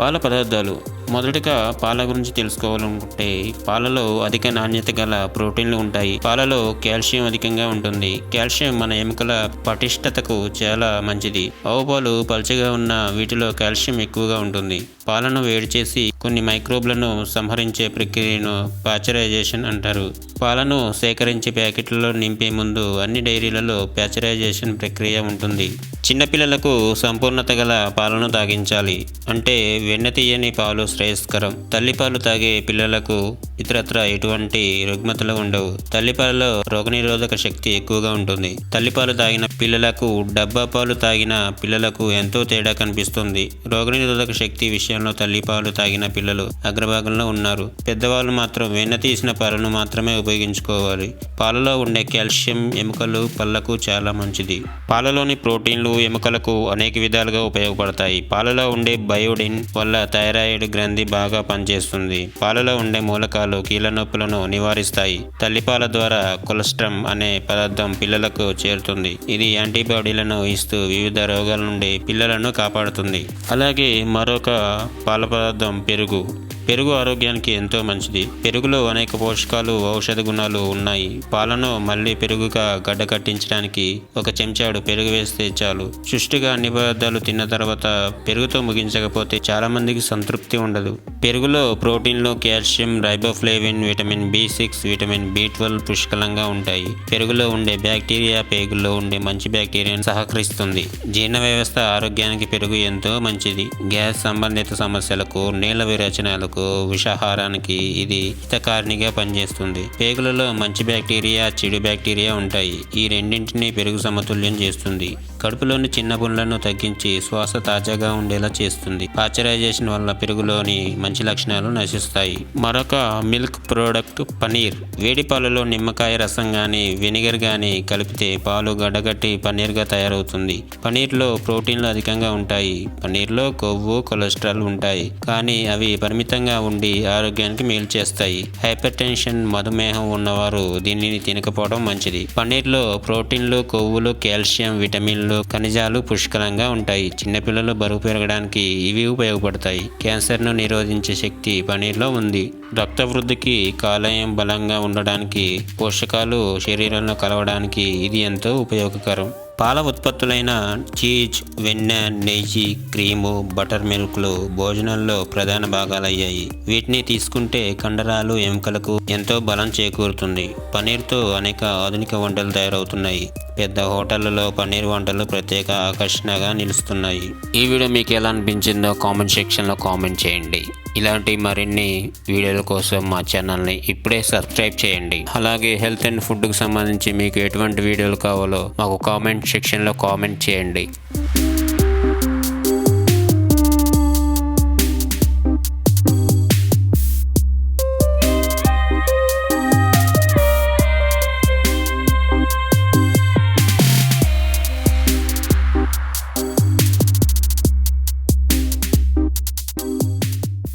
పాల పదార్థాలు. మొదటగా పాల గురించి తెలుసుకోవాలనుకుంటే పాలలో అధిక నాణ్యత గల ప్రోటీన్లు ఉంటాయి. పాలలో కాల్షియం అధికంగా ఉంటుంది. కాల్షియం మన ఎముకల పటిష్టతకు చాలా మంచిది. ఆవు పాలు పలుచగా ఉన్న వీటిలో కాల్షియం ఎక్కువగా ఉంటుంది. పాలను వేడి చేసి కొన్ని మైక్రోబ్లను సంహరించే ప్రక్రియను పాశ్చరైజేషన్ అంటారు. పాలను సేకరించి ప్యాకెట్లలో నింపే ముందు అన్ని డైరీలలో పాశ్చరైజేషన్ ప్రక్రియ ఉంటుంది. చిన్నపిల్లలకు సంపూర్ణత గల పాలను తాగించాలి. అంటే వెన్న తీయని పాలు శ్రేయస్కరం. తల్లిపాలు తాగే పిల్లలకు ఇతరత్ర ఎటువంటి రుగ్మతలు ఉండవు. తల్లిపాలలో రోగనిరోధక శక్తి ఎక్కువగా ఉంటుంది. తల్లిపాలు తాగిన పిల్లలకు డబ్బా పాలు తాగిన పిల్లలకు ఎంతో తేడా కనిపిస్తుంది. రోగనిరోధక శక్తి విషయంలో తల్లిపాలు తాగిన పిల్లలు అగ్రభాగంలో ఉన్నారు. పెద్దవాళ్ళు మాత్రం వెన్న తీసిన పాలను మాత్రమే ఉపయోగించుకోవాలి. పాలలో ఉండే కాల్షియం ఎముకలు పళ్లకు చాలా మంచిది. పాలలోని ప్రోటీన్లు ఎముకలకు అనేక విధాలుగా ఉపయోగపడతాయి. పాలలో ఉండే బయోడిన్ వల్ల థైరాయిడ్ గ్రంథి బాగా పనిచేస్తుంది. పాలలో ఉండే మూలకాలు కీళ్ళ నొప్పులను నివారిస్తాయి. తల్లిపాల ద్వారా కొలెస్ట్రాల్ అనే పదార్థం పిల్లలకు చేరుతుంది. ఇది యాంటీబాడీలను ఇస్తూ వివిధ రోగాల నుండి పిల్లలను కాపాడుతుంది. అలాగే మరొక పాల పదార్థం పెరుగు. పెరుగు ఆరోగ్యానికి ఎంతో మంచిది. పెరుగులో అనేక పోషకాలు, ఔషధ గుణాలు ఉన్నాయి. పాలను మళ్ళీ పెరుగుగా గడ్డకట్టించడానికి ఒక చెంచాడు పెరుగు వేస్తే చాలు. సుష్టిగా అన్ని పదార్థాలు తిన్న తర్వాత పెరుగుతో ముగించకపోతే చాలా మందికి సంతృప్తి ఉండదు. పెరుగులో ప్రోటీన్లు, calcium, riboflavin, vitamin B6, vitamin B12 పుష్కలంగా ఉంటాయి. పెరుగులో ఉండే బ్యాక్టీరియా పేగుల్లో ఉండే మంచి బ్యాక్టీరియాను సహకరిస్తుంది. జీర్ణ వ్యవస్థ ఆరోగ్యానికి పెరుగు ఎంతో మంచిది. గ్యాస్ సంబంధిత సమస్యలకు, నీళ్ల విరేచనాలకు, విషాహారానికి ఇది హితకారిణిగా పనిచేస్తుంది. పేగులలో మంచి బ్యాక్టీరియా, చెడు బ్యాక్టీరియా ఉంటాయి. ఈ రెండింటినీ పెరుగు సమతుల్యం చేస్తుంది. కడుపులోని చిన్న పుండ్లను తగ్గించి శ్వాస తాజాగా ఉండేలా చేస్తుంది. పాశ్చరైజేషన్ వల్ల పెరుగులోని మంచి లక్షణాలు నశిస్తాయి. మరొక మిల్క్ ప్రోడక్ట్ పనీర్. వేడి పాలలో నిమ్మకాయ రసం గాని, వెనిగర్ గాని కలిపితే పాలు గడ్డగట్టి పనీర్గా తయారవుతుంది. పనీర్లో ప్రోటీన్లు అధికంగా ఉంటాయి. పనీర్లో కొవ్వు, కొలెస్ట్రాల్ ఉంటాయి. కానీ అవి పరిమితంగా ఉండి ఆరోగ్యానికి మేలు చేస్తాయి. హైపర్ టెన్షన్, మధుమేహం ఉన్నవారు దీనిని తినకపోవడం మంచిది. పనీర్లో ప్రోటీన్లు, కొవ్వులు, కాల్షియం, విటమిన్లు, ఖనిజాలు పుష్కలంగా ఉంటాయి. చిన్నపిల్లలు బరువు పెరగడానికి ఇవి ఉపయోగపడతాయి. క్యాన్సర్ను నిరోధించే శక్తి పనీర్లో ఉంది. రక్త వృద్ధికి, కాలేయం బలంగా ఉండడానికి, పోషకాలు శరీరంలో కలవడానికి ఇది ఎంతో ఉపయోగకరం. పాల ఉత్పత్తులైన చీజ్, వెన్న, నెయ్యి, క్రీము, బటర్ మిల్క్లు భోజనంలో ప్రధాన భాగాలయ్యాయి. వీటిని తీసుకుంటే కండరాలు, ఎముకలకు ఎంతో బలం చేకూరుతుంది. పనీర్తో అనేక ఆధునిక వంటలు తయారవుతున్నాయి. పెద్ద హోటళ్లలో పన్నీర్ వంటలు ప్రత్యేక ఆకర్షణగా నిలుస్తున్నాయి. ఈ వీడియో మీకు ఎలా అనిపించిందో కామెంట్ సెక్షన్లో కామెంట్ చేయండి. ఇలాంటి మరిన్ని వీడియోల కోసం మా ఛానల్ని ఇప్పుడే సబ్స్క్రైబ్ చేయండి. అలాగే హెల్త్ అండ్ ఫుడ్కి సంబంధించి మీకు ఎటువంటి వీడియోలు కావాలో మాకు కామెంట్ సెక్షన్లో కామెంట్ చేయండి.